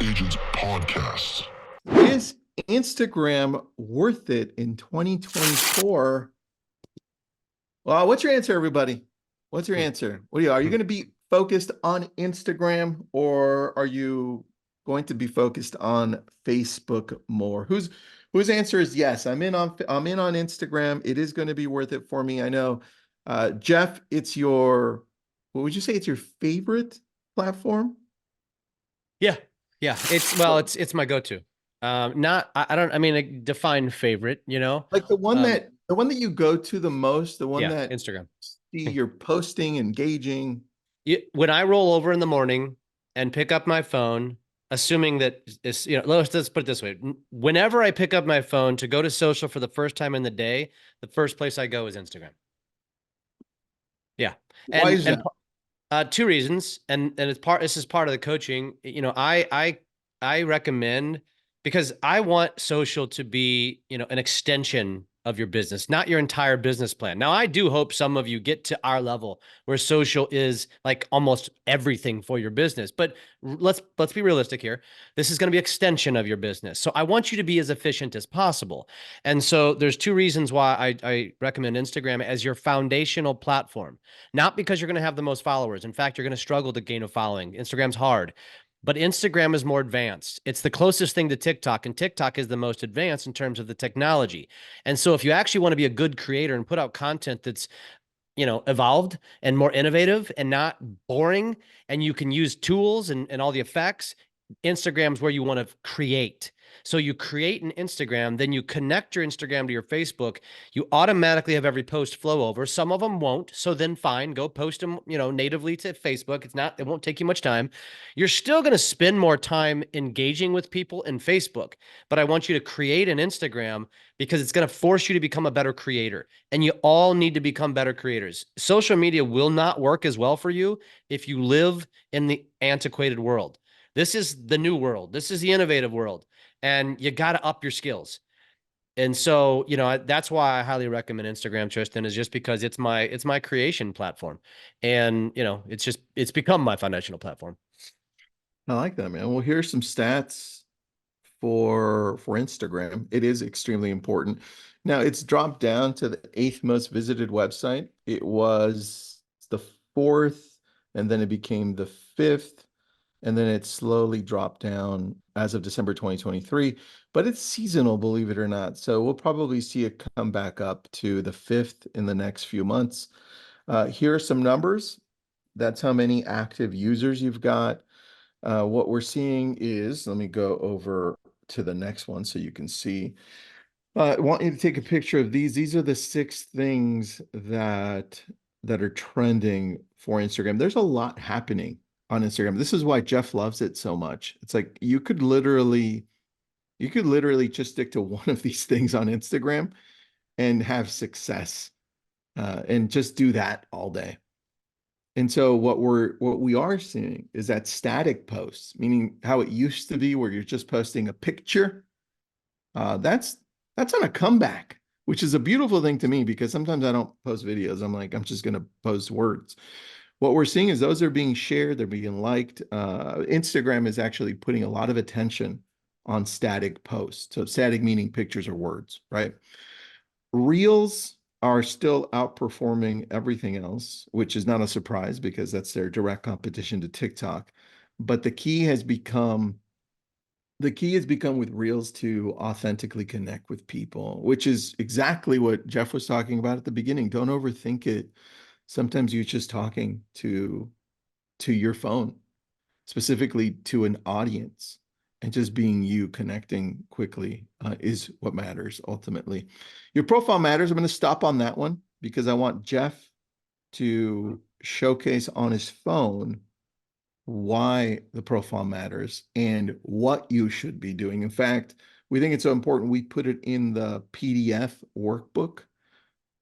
LabCoatAgents podcast. Is Instagram worth it in 2024? Well, what's your answer, everybody? What's your answer? Are you going to be focused on Instagram, or are you going to be focused on Facebook more? Whose answer is yes? I'm in on Instagram. It is going to be worth it for me. I know. Jeff, what would you say? It's your favorite platform? Yeah. Yeah. It's my go-to. I don't, I mean, define favorite, Like the one um, that you go to the most, the one yeah, that Instagram. see you're posting, engaging. When I roll over in the morning and pick up my phone, assuming that it's, let's put it this way. Whenever I pick up my phone to go to social for the first time in the day, the first place I go is Instagram. Yeah. Why is that? Two reasons, and this is part of the coaching. I recommend, because I want social to be, an extension of your business, not your entire business plan. Now, I do hope some of you get to our level where social is like almost everything for your business. But let's be realistic here. This is going to be extension of your business. So I want you to be as efficient as possible. And so there's two reasons why I recommend Instagram as your foundational platform. Not because you're going to have the most followers. In fact, you're going to struggle to gain a following. Instagram's hard. But Instagram is more advanced. It's the closest thing to TikTok, and TikTok is the most advanced in terms of the technology. And so if you actually want to be a good creator and put out content that's, evolved and more innovative and not boring, and you can use tools and all the effects, Instagram's where you want to create. So you create an Instagram, then you connect your Instagram to your Facebook. You automatically have every post flow over. Some of them won't. So then fine, go post them, natively to Facebook. It won't take you much time. You're still going to spend more time engaging with people in Facebook, but I want you to create an Instagram because it's going to force you to become a better creator. And you all need to become better creators. Social media will not work as well for you if you live in the antiquated world. This is the new world. This is the innovative world. And you got to up your skills. And so, that's why I highly recommend Instagram, Tristan, is just because it's my creation platform. And, it's become my foundational platform. I like that, man. Well, here's some stats for Instagram. It is extremely important. Now, it's dropped down to the eighth most visited website. It was the fourth, and then it became the fifth, and then it slowly dropped down as of December 2023. But it's seasonal, believe it or not. So we'll probably see it come back up to the fifth in the next few months. Here are some numbers. That's how many active users you've got. What we're seeing is, let me go over to the next one so you can see. I want you to take a picture of these. These are the 6 things that are trending for Instagram. There's a lot happening on Instagram. This is why Jeff loves it so much. It's like you could literally just stick to one of these things on Instagram and have success, and just do that all day. And so what we are seeing is that static posts, meaning how it used to be where you're just posting a picture. That's on a comeback, which is a beautiful thing to me because sometimes I don't post videos. I'm like, I'm just going to post words. What we're seeing is those are being shared, they're being liked. Instagram is actually putting a lot of attention on static posts. So static meaning pictures or words, right? Reels are still outperforming everything else, which is not a surprise because that's their direct competition to TikTok. But the key has become with Reels to authentically connect with people, which is exactly what Jeff was talking about at the beginning. Don't overthink it. Sometimes you're just talking to your phone, specifically to an audience, and just being you, connecting quickly, is what matters ultimately. Your profile matters. I'm going to stop on that one because I want Jeff to showcase on his phone why the profile matters and what you should be doing. In fact, we think it's so important we put it in the PDF workbook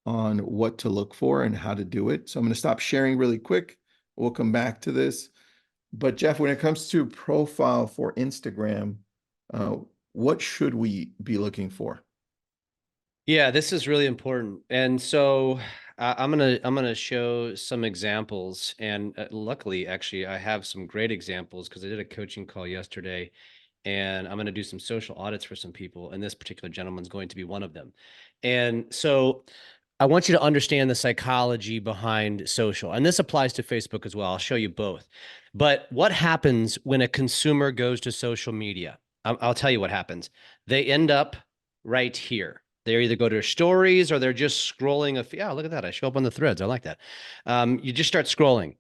on what to look for and how to do it. So I'm going to stop sharing really quick. We'll come back to this. But Jeff, when it comes to profile for Instagram, what should we be looking for? Yeah, this is really important. And so I'm gonna show some examples, and luckily, actually, I have some great examples because I did a coaching call yesterday, and I'm gonna do some social audits for some people, and this particular gentleman's going to be one of them. And so, I want you to understand the psychology behind social, and this applies to Facebook as well. I'll show you both. But what happens when a consumer goes to social media? I'll tell you what happens. They end up right here. They either go to their stories or they're just scrolling. Yeah, look at that. I show up on the threads. I like that. You just start scrolling.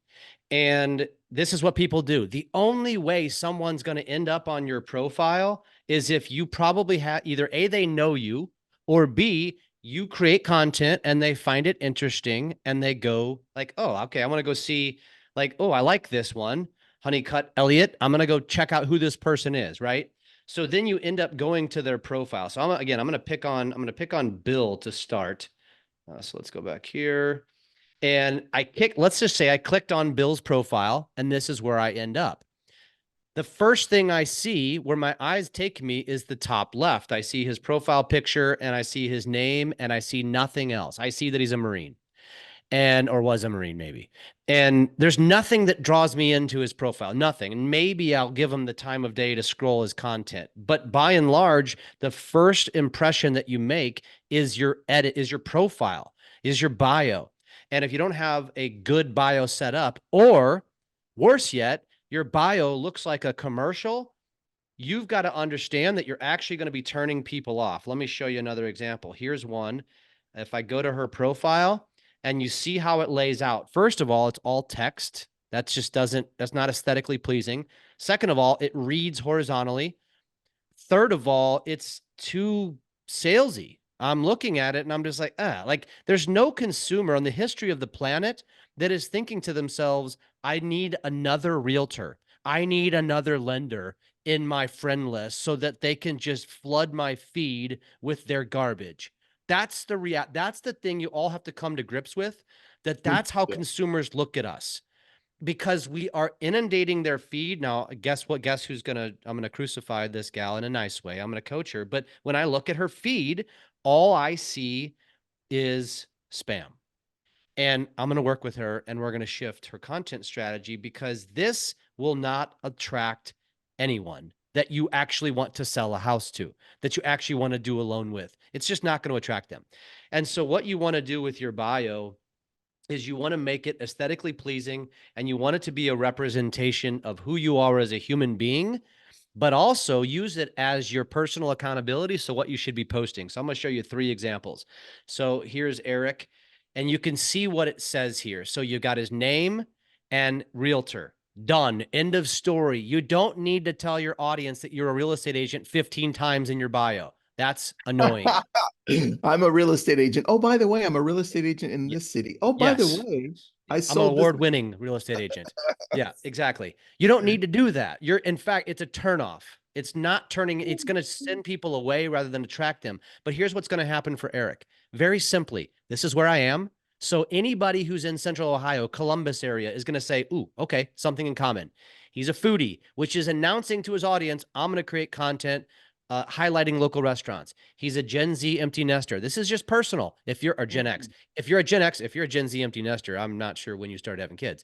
And this is what people do. The only way someone's going to end up on your profile is if you probably have either A, they know you, or B, you create content and they find it interesting and they go like, oh, okay, I want to go see, like, oh, I like this one, Honeycutt Elliott. I'm going to go check out who this person is, right? So then you end up going to their profile. So I'm going to pick on Bill to start. So let's go back here. And let's just say I clicked on Bill's profile, and this is where I end up. The first thing I see where my eyes take me is the top left. I see his profile picture and I see his name and I see nothing else. I see that he's a Marine or was a Marine maybe. And there's nothing that draws me into his profile, nothing. And maybe I'll give him the time of day to scroll his content. But by and large, the first impression that you make is your edit, is your profile, is your bio. And if you don't have a good bio set up, or worse yet, your bio looks like a commercial, you've got to understand that you're actually going to be turning people off. Let me show you another example. Here's one. If I go to her profile and you see how it lays out, first of all, it's all text. That's not aesthetically pleasing. Second of all, it reads horizontally. Third of all, it's too salesy. I'm looking at it and I'm just like there's no consumer on the history of the planet that is thinking to themselves, I need another realtor. I need another lender in my friend list so that they can just flood my feed with their garbage. That's the thing you all have to come to grips with, that's how consumers look at us, because we are inundating their feed. Now, guess what? Guess I'm going to crucify this gal in a nice way. I'm going to coach her. But when I look at her feed, all I see is spam. And I'm going to work with her and we're going to shift her content strategy, because this will not attract anyone that you actually want to sell a house to, that you actually want to do a loan with. It's just not going to attract them. And so what you want to do with your bio is you want to make it aesthetically pleasing, and you want it to be a representation of who you are as a human being, but also use it as your personal accountability. So what you should be posting. So I'm going to show you 3 examples. So here's Eric, and you can see what it says here. So you got his name and realtor. Done. End of story. You don't need to tell your audience that you're a real estate agent 15 times in your bio. That's annoying. I'm a real estate agent. Oh, by the way, I'm a real estate agent in this city. Oh, by the way, I'm an award-winning real estate agent. Yeah, exactly. You don't need to do that. In fact, it's a turnoff. It's not turning, it's going to send people away rather than attract them. But here's what's going to happen for Eric. Very simply, this is where I am. So anybody who's in Central Ohio, Columbus area, is going to say, ooh, okay, something in common. He's a foodie, which is announcing to his audience, I'm going to create content highlighting local restaurants. He's a Gen Z empty nester. This is just personal. If you're a Gen X, if you're a Gen Z empty nester, I'm not sure when you started having kids.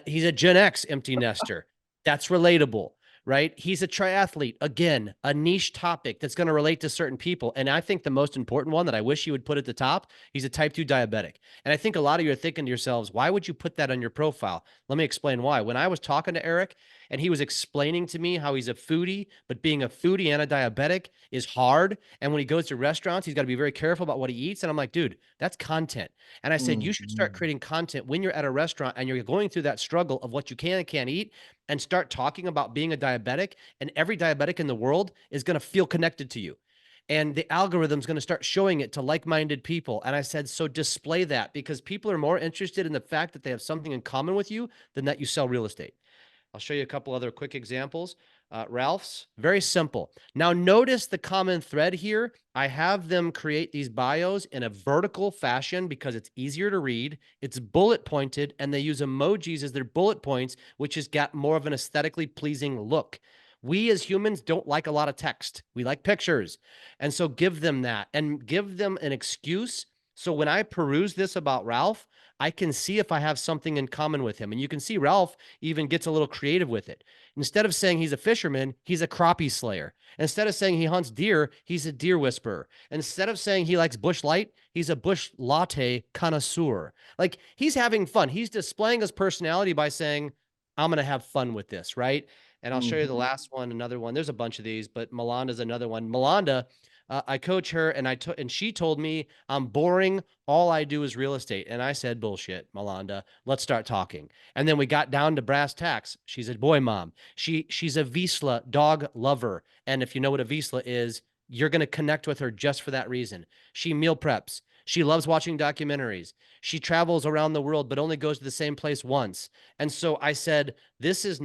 He's a Gen X empty nester. That's relatable, right? He's a triathlete. Again, a niche topic that's going to relate to certain people. And I think the most important one that I wish you would put at the top, he's a type 2 diabetic. And I think a lot of you are thinking to yourselves, why would you put that on your profile? Let me explain why. When I was talking to Eric and he was explaining to me how he's a foodie, but being a foodie and a diabetic is hard. And when he goes to restaurants, he's got to be very careful about what he eats. And I'm like, dude, that's content. And I said, you should start creating content when you're at a restaurant and you're going through that struggle of what you can and can't eat, and start talking about being a diabetic. And every diabetic in the world is going to feel connected to you. And the algorithm's going to start showing it to like-minded people. And I said, so display that, because people are more interested in the fact that they have something in common with you than that you sell real estate. I'll show you a couple other quick examples. Ralph's, very simple. Now notice the common thread here. I have them create these bios in a vertical fashion because it's easier to read. It's bullet pointed, and they use emojis as their bullet points, which has got more of an aesthetically pleasing look. We as humans don't like a lot of text. We like pictures. And so give them that, and give them an excuse So when I peruse this about Ralph, I can see if I have something in common with him. And you can see Ralph even gets a little creative with it. Instead of saying he's a fisherman, he's a crappie slayer. Instead of saying he hunts deer, he's a deer whisperer. Instead of saying he likes bush light, he's a bush latte connoisseur. Like, he's having fun. He's displaying his personality by saying, I'm going to have fun with this, right? And I'll show you the last one, another one. There's a bunch of these, but Melanda's another one. Melanda, I coach her, and she told me I'm boring. All I do is real estate. And I said, bullshit, Melanda. Let's start talking. And then we got down to brass tacks. She's a boy mom. She's a Vizsla dog lover. And if you know what a Vizsla is, you're going to connect with her just for that reason. She meal preps. She loves watching documentaries. She travels around the world, but only goes to the same place once. And so I said, this is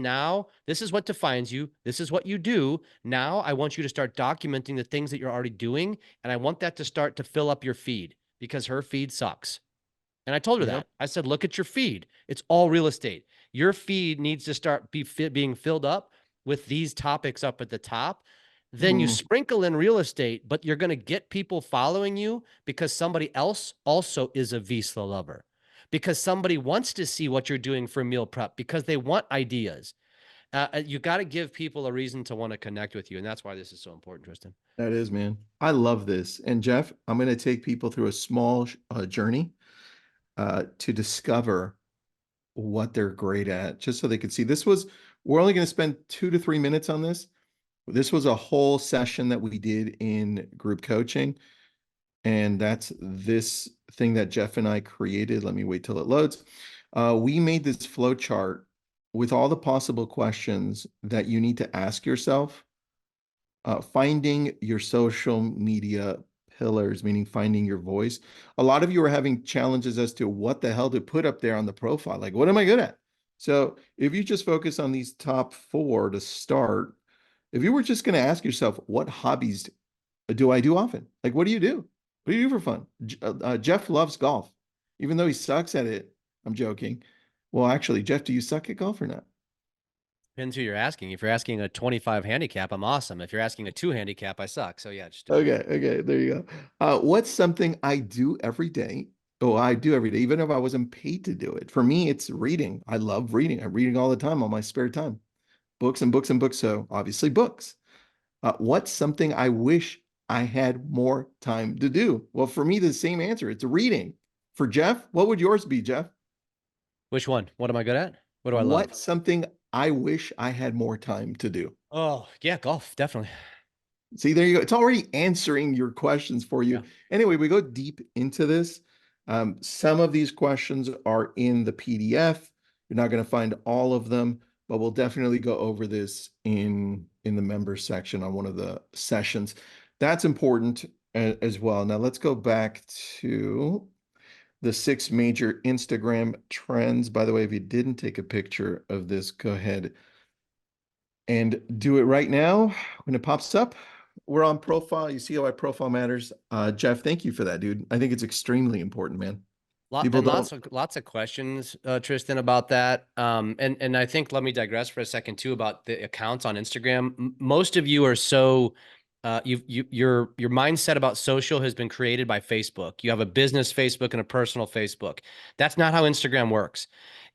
what defines you. This is what you do. Now I want you to start documenting the things that you're already doing. And I want that to start to fill up your feed, because her feed sucks. And I told her that. I said, look at your feed. It's all real estate. Your feed needs to start being filled up with these topics up at the top. Then you sprinkle in real estate, but you're going to get people following you because somebody else also is a Vizsla lover, because somebody wants to see what you're doing for meal prep, because they want ideas. You got to give people a reason to want to connect with you. And that's why this is so important, Tristan. That is, man. I love this. And Jeff, I'm going to take people through a small journey to discover what they're great at, just so they could see. We're only going to spend 2 to 3 minutes on this. This was a whole session that we did in group coaching. And that's this thing that Jeff and I created. Let me wait till it loads. We made this flow chart with all the possible questions that you need to ask yourself. Finding your social media pillars, meaning finding your voice. A lot of you are having challenges as to what the hell to put up there on the profile. Like, what am I good at? So if you just focus on these top 4 to start, if you were just going to ask yourself, what hobbies do I do often? Like, what do you do? What do you do for fun? Jeff loves golf, even though he sucks at it. I'm joking. Well, actually, Jeff, do you suck at golf or not? Depends who you're asking. If you're asking a 25 handicap, I'm awesome. If you're asking a 2 handicap, I suck. So yeah, just Okay, there you go. What's something I do every day? Oh, I do every day, even if I wasn't paid to do it. For me, it's reading. I love reading. I'm reading all the time on my spare time. Books and books and books. So obviously books. What's something I wish I had more time to do? Well, for me, the same answer. It's reading. For Jeff, what would yours be, Jeff? Which one? What am I good at? What do I love? What's something I wish I had more time to do? Oh, yeah, golf, definitely. See, there you go. It's already answering your questions for you. Yeah. Anyway, we go deep into this. Some of these questions are in the PDF. You're not going to find all of them, but we'll definitely go over this in the members section on one of the sessions. That's important as well. Now let's go back to the 6 major Instagram trends. By the way, if you didn't take a picture of this, go ahead and do it right now when it pops up. We're on profile. You see how our profile matters. Jeff, thank you for that, dude. I think it's extremely important, man. Lots of questions, Tristan, about that. And I think, let me digress for a second too about the accounts on Instagram. Most of you are so your mindset about social has been created by Facebook. You have a business Facebook and a personal Facebook. That's not how Instagram works.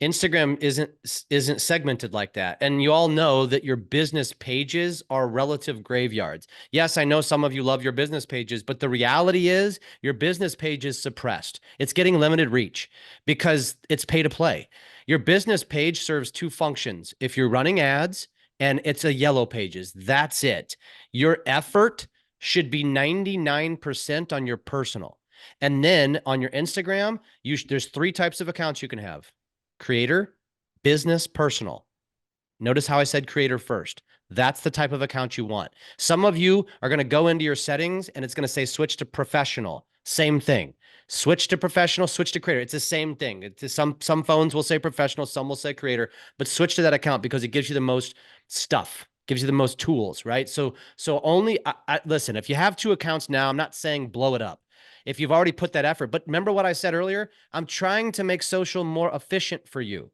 Instagram isn't segmented like that. And you all know that your business pages are relative graveyards. Yes, I know some of you love your business pages, but the reality is your business page is suppressed. It's getting limited reach because it's pay to play. Your business page serves 2 functions. If you're running ads, and it's a yellow pages, that's it. Your effort should be 99% on your personal. And then on your Instagram, there's 3 types of accounts you can have: creator, business, personal. Notice how I said creator first. That's the type of account you want. Some of you are going to go into your settings and it's going to say switch to professional. Same thing. Switch to professional, switch to creator. It's the same thing. It's some phones will say professional, some will say creator, but switch to that account because it gives you the most stuff, gives you the most tools, right? So only, listen, if you have 2 accounts now, I'm not saying blow it up if you've already put that effort. But remember what I said earlier? I'm trying to make social more efficient for you.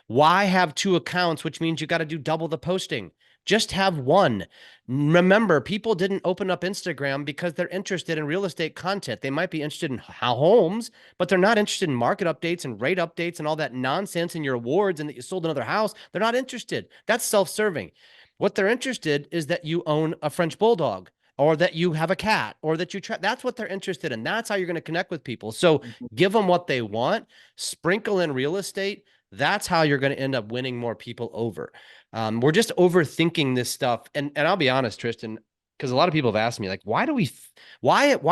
Why have 2 accounts, which means you got to do double the posting? Just have one. Remember, people didn't open up Instagram because they're interested in real estate content. They might be interested in homes, but they're not interested in market updates and rate updates and all that nonsense in your awards and that you sold another house. They're not interested. That's self-serving. What they're interested is that you own a French bulldog or that you have a cat or that that's what they're interested in. That's how you're going to connect with people. So give them what they want, sprinkle in real estate. That's how you're going to end up winning more people over. We're just overthinking this stuff. And I'll be honest, Tristan, because a lot of people have asked me, like, why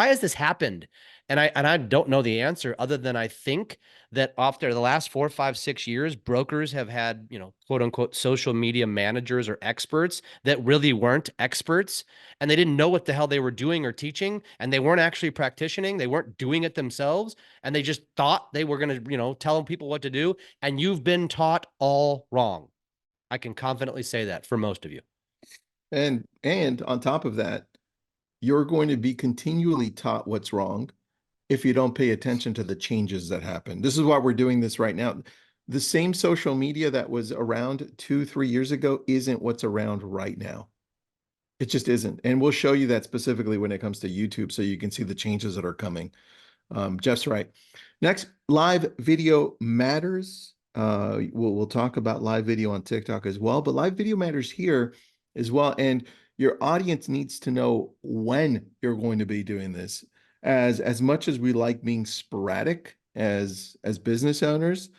has this happened? And I don't know the answer other than I think that after the last 4, 5, 6 years, brokers have had, quote unquote, social media managers or experts that really weren't experts, and they didn't know what the hell they were doing or teaching, and they weren't actually practicing. They weren't doing it themselves, and they just thought they were going to, tell people what to do. And you've been taught all wrong. I can confidently say that for most of you. And on top of that, you're going to be continually taught what's wrong if you don't pay attention to the changes that happen. This is why we're doing this right now. The same social media that was around 2, 3 years ago isn't what's around right now. It just isn't. And we'll show you that specifically when it comes to YouTube so you can see the changes that are coming. Jeff's right. Next, live video matters. We'll talk about live video on TikTok as well, but live video matters here as well. And your audience needs to know when you're going to be doing this. As much as we like being sporadic as business owners,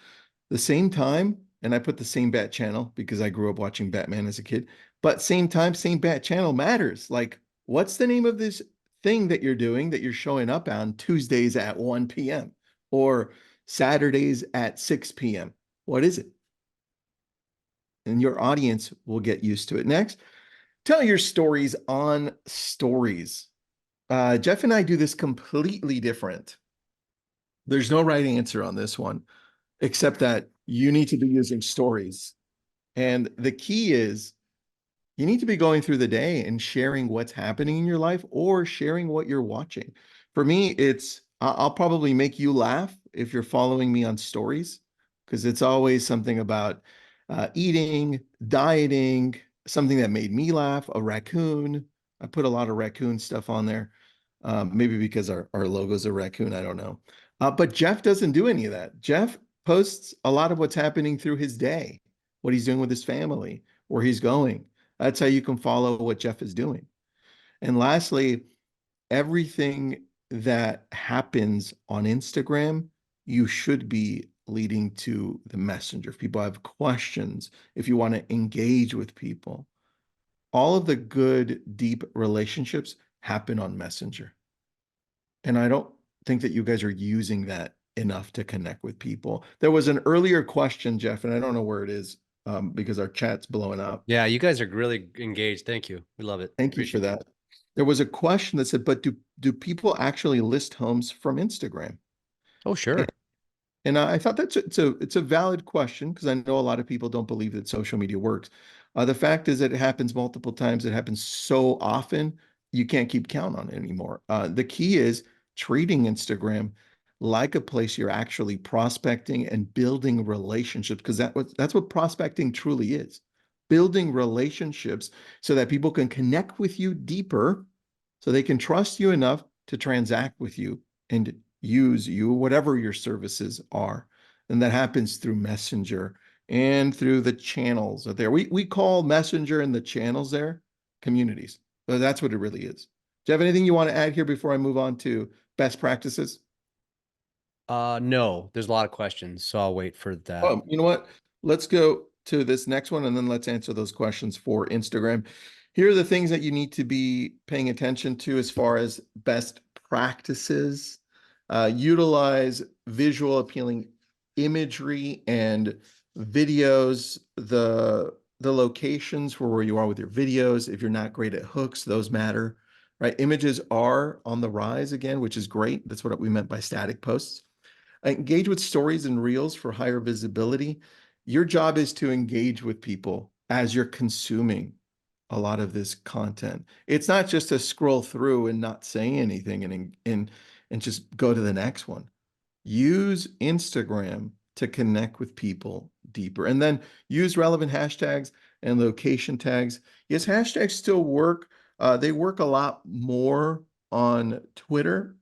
the same time, and I put the same bat channel because I grew up watching Batman as a kid, but same time, same bat channel matters. Like, what's the name of this thing that you're doing that you're showing up on Tuesdays at 1 p.m. or Saturdays at 6 p.m.? What is it? And your audience will get used to it. Next, tell your stories on stories. Jeff and I do this completely different. There's no right answer on this one, except that you need to be using stories. And the key is you need to be going through the day and sharing what's happening in your life or sharing what you're watching. For me, I'll probably make you laugh if you're following me on stories, because it's always something about eating, dieting, something that made me laugh, a raccoon. I put a lot of raccoon stuff on there. Maybe because our logo's a raccoon, I don't know. But Jeff doesn't do any of that. Jeff posts a lot of what's happening through his day, what he's doing with his family, where he's going. That's how you can follow what Jeff is doing. And lastly, everything that happens on Instagram, you should be leading to the messenger. If people have questions, if you want to engage with people, all of the good, deep relationships happen on Messenger. And I don't think that you guys are using that enough to connect with people. There was an earlier question, Jeff, and I don't know where it is because our chat's blowing up. Yeah, you guys are really engaged. Thank you. We love it. Thank you for that. There was a question that said, but do people actually list homes from Instagram? Oh, sure. And I thought it's a valid question because I know a lot of people don't believe that social media works. The fact is that it happens multiple times. It happens so often, you can't keep count on it anymore. The key is treating Instagram like a place you're actually prospecting and building relationships, because that's what prospecting truly is. Building relationships so that people can connect with you deeper, so they can trust you enough to transact with you and use you, whatever your services are. And that happens through Messenger and through the channels there. We call Messenger and the channels there communities. So that's what it really is. Do you have anything you want to add here before I move on to best practices? No, there's a lot of questions, so I'll wait for that. You know what? Let's go to this next one and then let's answer those questions for Instagram. Here are the things that you need to be paying attention to as far as best practices. Utilize visual appealing imagery and videos, the locations for where you are with your videos. If you're not great at hooks, those matter, right? Images are on the rise again, which is great. That's what we meant by static posts. Engage with stories and reels for higher visibility. Your job is to engage with people as you're consuming a lot of this content. It's not just to scroll through and not say anything and just go to the next one. Use Instagram to connect with people deeper, and then use relevant hashtags. and location tags. Yes, hashtags still work. They work a lot more on Twitter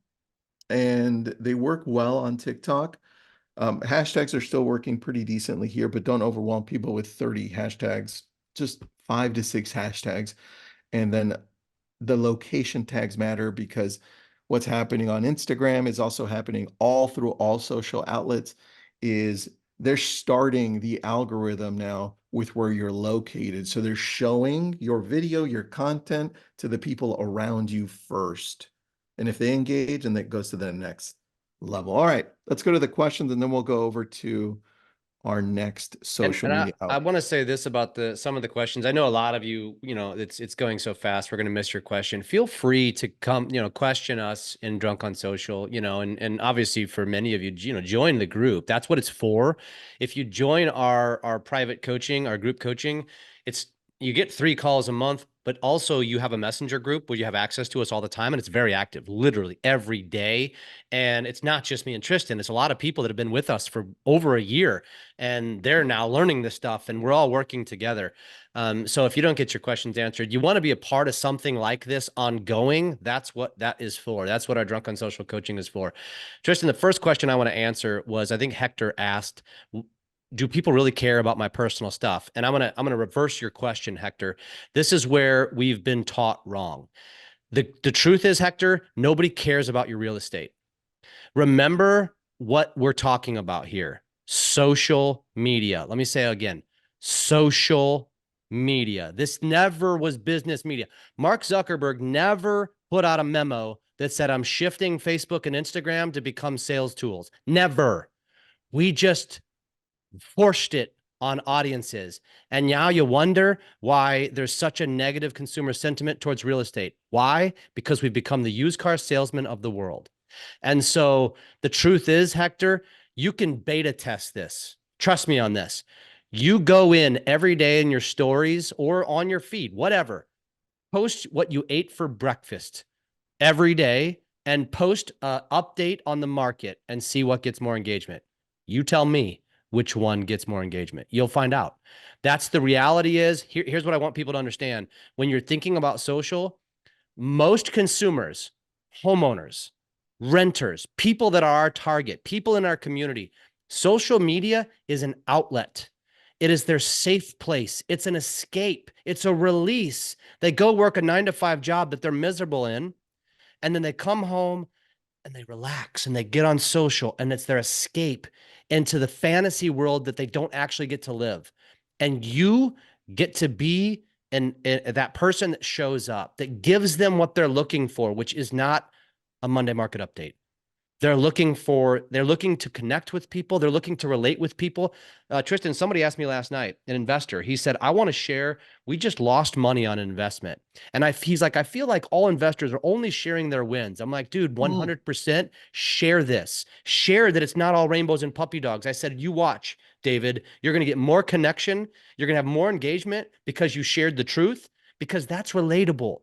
and they work well on TikTok. Hashtags are still working pretty decently here, but don't overwhelm people with 30 hashtags, just 5 to 6 hashtags. And then the location tags matter because what's happening on Instagram is also happening all through all social outlets is they're starting the algorithm now with where you're located. So they're showing your video, your content to the people around you first. And if they engage, and that goes to the next level. All right, let's go to the questions and then we'll go over to our next social And media I outlet. want to say this about some of the questions. I know a lot of you, it's going so fast. We're going to miss your question. Feel free to come, question us in Drunk on Social, and obviously for many of you, join the group. That's what it's for. If you join our private coaching, our group coaching, you get 3 calls a month, but also you have a messenger group where you have access to us all the time. And it's very active, literally every day. And it's not just me and Tristan. It's a lot of people that have been with us for over a year and they're now learning this stuff and we're all working together. So if you don't get your questions answered, you want to be a part of something like this ongoing. That's what that is for. That's what our Drunk on Social coaching is for. Tristan, the first question I want to answer was, I think Hector asked, do people really care about my personal stuff? And I'm gonna reverse your question, Hector. This is where we've been taught wrong. The truth is, Hector, nobody cares about your real estate. Remember what we're talking about here. Social media. Let me say it again. Social media. This never was business media. Mark Zuckerberg never put out a memo that said, I'm shifting Facebook and Instagram to become sales tools. Never. We just forced it on audiences. And now you wonder why there's such a negative consumer sentiment towards real estate. Why? Because we've become the used car salesman of the world. And so the truth is, Hector, you can beta test this. Trust me on this. You go in every day in your stories or on your feed, whatever, post what you ate for breakfast every day and post an update on the market and see what gets more engagement. You tell me which one gets more engagement. You'll find out. That's the reality is. Here's what I want people to understand. When you're thinking about social, most consumers, homeowners, renters, people that are our target, people in our community, social media is an outlet. It is their safe place. It's an escape. It's a release. They go work a 9-to-5 job that they're miserable in, and then they come home and they relax and they get on social, and it's their escape into the fantasy world that they don't actually get to live. And you get to be that person that shows up, that gives them what they're looking for, which is not a Monday market update. They're looking to connect with people. They're looking to relate with people. Tristan, somebody asked me last night, an investor, he said, I want to share, we just lost money on an investment. And he's like, I feel like all investors are only sharing their wins. I'm like, dude, 100% share this. Share that it's not all rainbows and puppy dogs. I said, you watch, David, you're going to get more connection. You're going to have more engagement because you shared the truth, because that's relatable.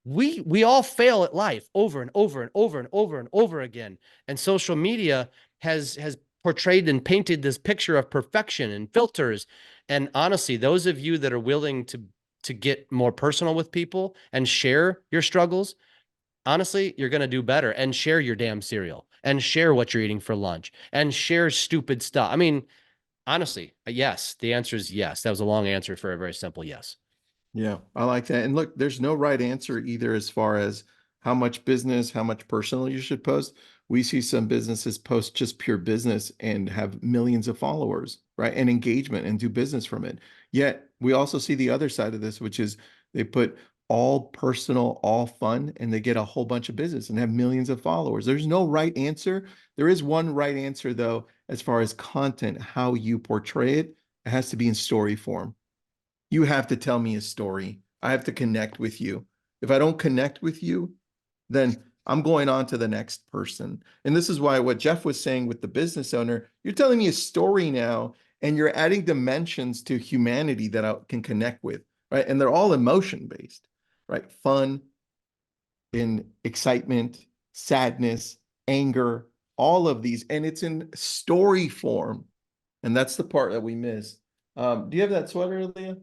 We all fail at life over and over and over and over and over again. And social media has portrayed and painted this picture of perfection and filters. And honestly, those of you that are willing to get more personal with people and share your struggles, honestly, you're going to do better. And share your damn cereal and share what you're eating for lunch and share stupid stuff. I mean, honestly, yes, the answer is yes. That was a long answer for a very simple yes. Yeah, I like that. And look, there's no right answer either as far as how much business, how much personal you should post. We see some businesses post just pure business and have millions of followers, right? And engagement and do business from it. Yet we also see the other side of this, which is they put all personal, all fun, and they get a whole bunch of business and have millions of followers. There's no right answer. There is one right answer, though, as far as content, how you portray it. It has to be in story form. You have to tell me a story. I have to connect with you. If I don't connect with you, then I'm going on to the next person. And this is why what Jeff was saying with the business owner, you're telling me a story now, and you're adding dimensions to humanity that I can connect with, right? And they're all emotion based, right? Fun, in excitement, sadness, anger, all of these. And it's in story form. And that's the part that we miss. Do you have that sweater, Leah?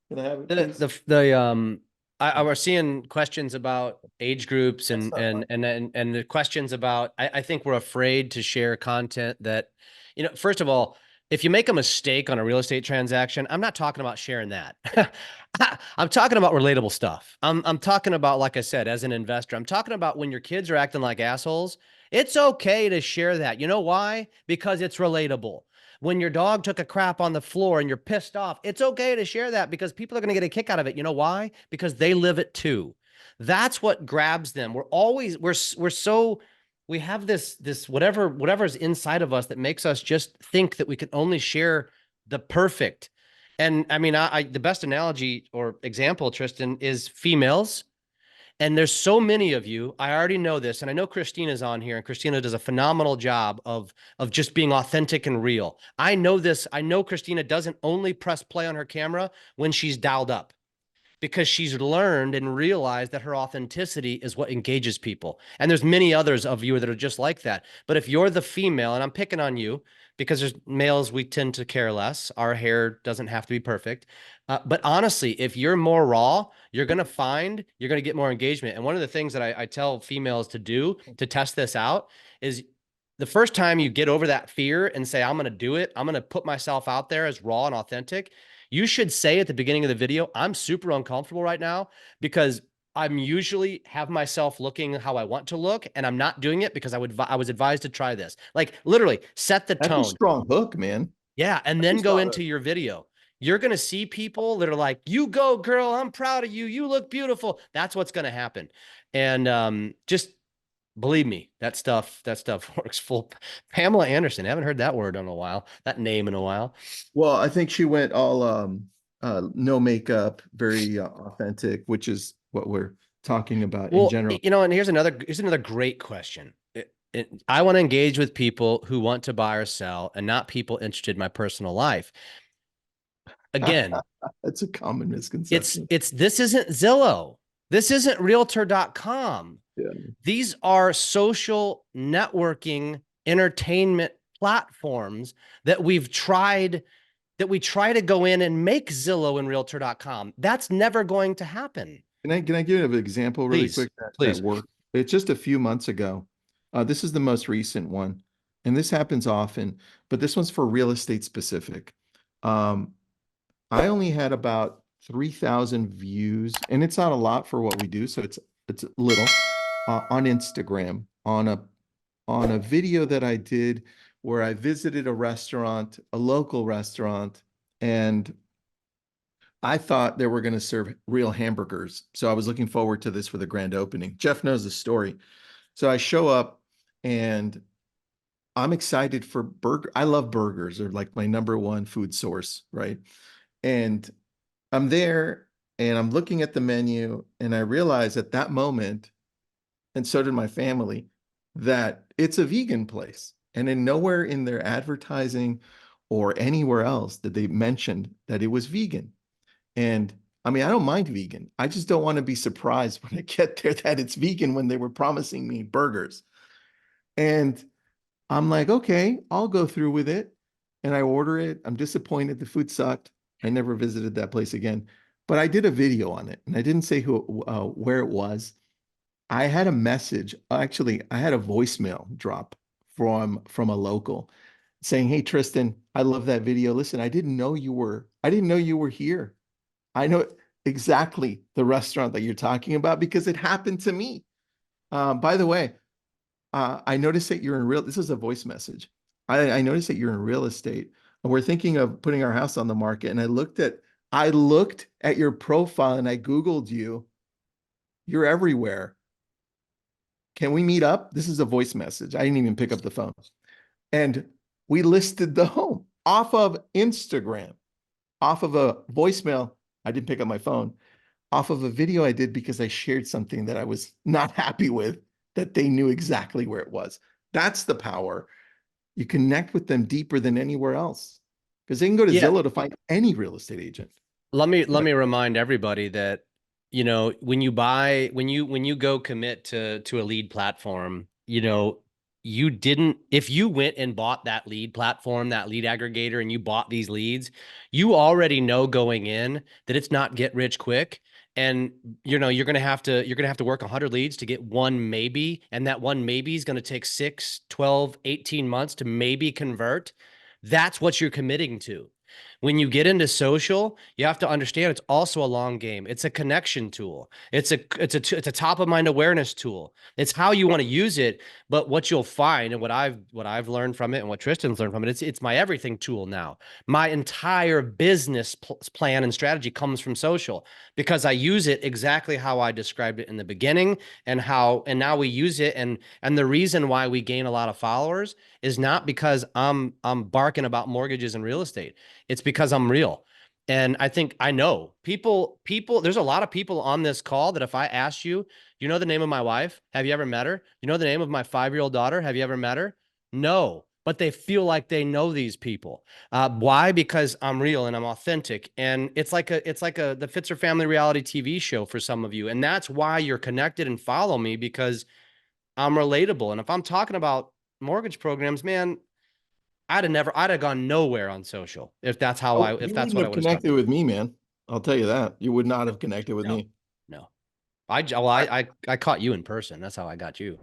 Can I have it, The please? I was seeing questions about age groups That's not mine. and the questions about I think we're afraid to share content that, first of all, if you make a mistake on a real estate transaction, I'm not talking about sharing that. I'm talking about relatable stuff. I'm talking about, like I said, as an investor, I'm talking about when your kids are acting like assholes. It's okay to share that. You know why? Because it's relatable. When your dog took a crap on the floor and you're pissed off, it's okay to share that because people are going to get a kick out of it. You know why? Because they live it too. That's what grabs them. We have this whatever's inside of us that makes us just think that we can only share the perfect. And I mean, the best analogy or example, Tristan, is females. And there's so many of you. I already know this, and I know Christina's on here, and Christina does a phenomenal job of just being authentic and real. I know this. I know Christina doesn't only press play on her camera when she's dialed up, because she's learned and realized that her authenticity is what engages people. And there's many others of you that are just like that. But if you're the female, and I'm picking on you because there's males, we tend to care less. Our hair doesn't have to be perfect. But honestly, if you're more raw, you're going to get more engagement. And one of the things that I tell females to do to test this out is the first time you get over that fear and say, I'm going to do it, I'm going to put myself out there as raw and authentic, you should say at the beginning of the video, I'm super uncomfortable right now because I'm usually have myself looking how I want to look, and I'm not doing it because I was advised to try this. Like literally set the That's a tone. strong hook, man. Yeah. And That's a then go strong into hook. your video. You're going to see people that are like, you go, girl. I'm proud of you. You look beautiful. That's what's going to happen. And just believe me, that stuff works full. Pamela Anderson. I haven't heard that word in a while, that name in a while. Well, I think she went all no makeup, very authentic, which is what we're talking about in Well, general. and here's another great question. I want to engage with people who want to buy or sell and not people interested in my personal life. Again, That's a common misconception. this isn't Zillow. This isn't realtor.com. Yeah. These are social networking entertainment platforms that we try to go in and make Zillow and realtor.com. That's never going to happen. Can I give you an example really Please, quick that please. worked? It's just a few months ago. This is the most recent one, and this happens often, but this one's for real estate specific. Um, I only had about 3,000 views, and it's not a lot for what we do, so it's little on Instagram on a video that I did where I visited a restaurant, a local restaurant, and I thought they were going to serve real hamburgers. So I was looking forward to this for the grand opening. Jeff knows the story. So I show up and I'm excited for burger. I love burgers. They're like my number one food source, right? And I'm there and I'm looking at the menu and I realize at that moment, and so did my family, that it's a vegan place. And in nowhere in their advertising or anywhere else did they mention that it was vegan. And I mean, I don't mind vegan. I just don't want to be surprised when I get there that it's vegan when they were promising me burgers. And I'm like, okay, I'll go through with it. And I order it. I'm disappointed. The food sucked. I never visited that place again. But I did a video on it, and I didn't say where it was. I had a message. Actually, I had a voicemail drop from a local saying, "Hey Tristan, I love that video. Listen, I didn't know you were here. I know exactly the restaurant that you're talking about because it happened to me. By the way, I noticed that this is a voice message. I noticed that you're in real estate and we're thinking of putting our house on the market. And I looked at your profile and I Googled you. You're everywhere. Can we meet up? This is a voice message. I didn't even pick up the phone. And we listed the home off of Instagram, off of a voicemail. I didn't pick up my phone, off of a video I did because I shared something that I was not happy with, that they knew exactly where it was. That's the power. You connect with them deeper than anywhere else because they can go to Yeah. Zillow to find any real estate agent. Let me remind everybody that, when you go commit to a lead platform, if you went and bought that lead platform, that lead aggregator, and you bought these leads, you already know going in that it's not get rich quick. And you're going to have to work 100 leads to get one maybe. And that one maybe is going to take 6, 12, 18 months to maybe convert. That's what you're committing to. When you get into social, you have to understand it's also a long game. It's a connection tool. It's a top of mind awareness tool. It's how you want to use it. But what you'll find, and what I've learned from it, and what Tristan's learned from it, it's my everything tool now. My entire business plan and strategy comes from social, because I use it exactly how I described it in the beginning, and now we use it. And the reason why we gain a lot of followers is not because I'm barking about mortgages and real estate. It's because I'm real. And I think I know people, there's a lot of people on this call that if I asked you, you know the name of my wife? Have you ever met her? You know the name of my 5-year-old daughter? Have you ever met her? No, but they feel like they know these people. Why? Because I'm real and I'm authentic. And it's like the Fitzer Family reality TV show for some of you. And that's why you're connected and follow me, because I'm relatable. And if I'm talking about mortgage programs, man, I'd have gone nowhere on social if that's how Oh, if you that's wouldn't what I have would have connected with me, man. I'll tell you that. You would not have connected with No, me. no. I caught you in person. That's how I got you.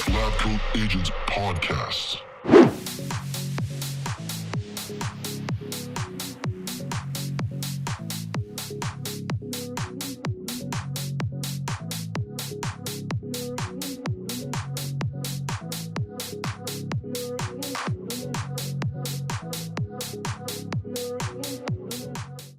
LabCoatAgents podcast.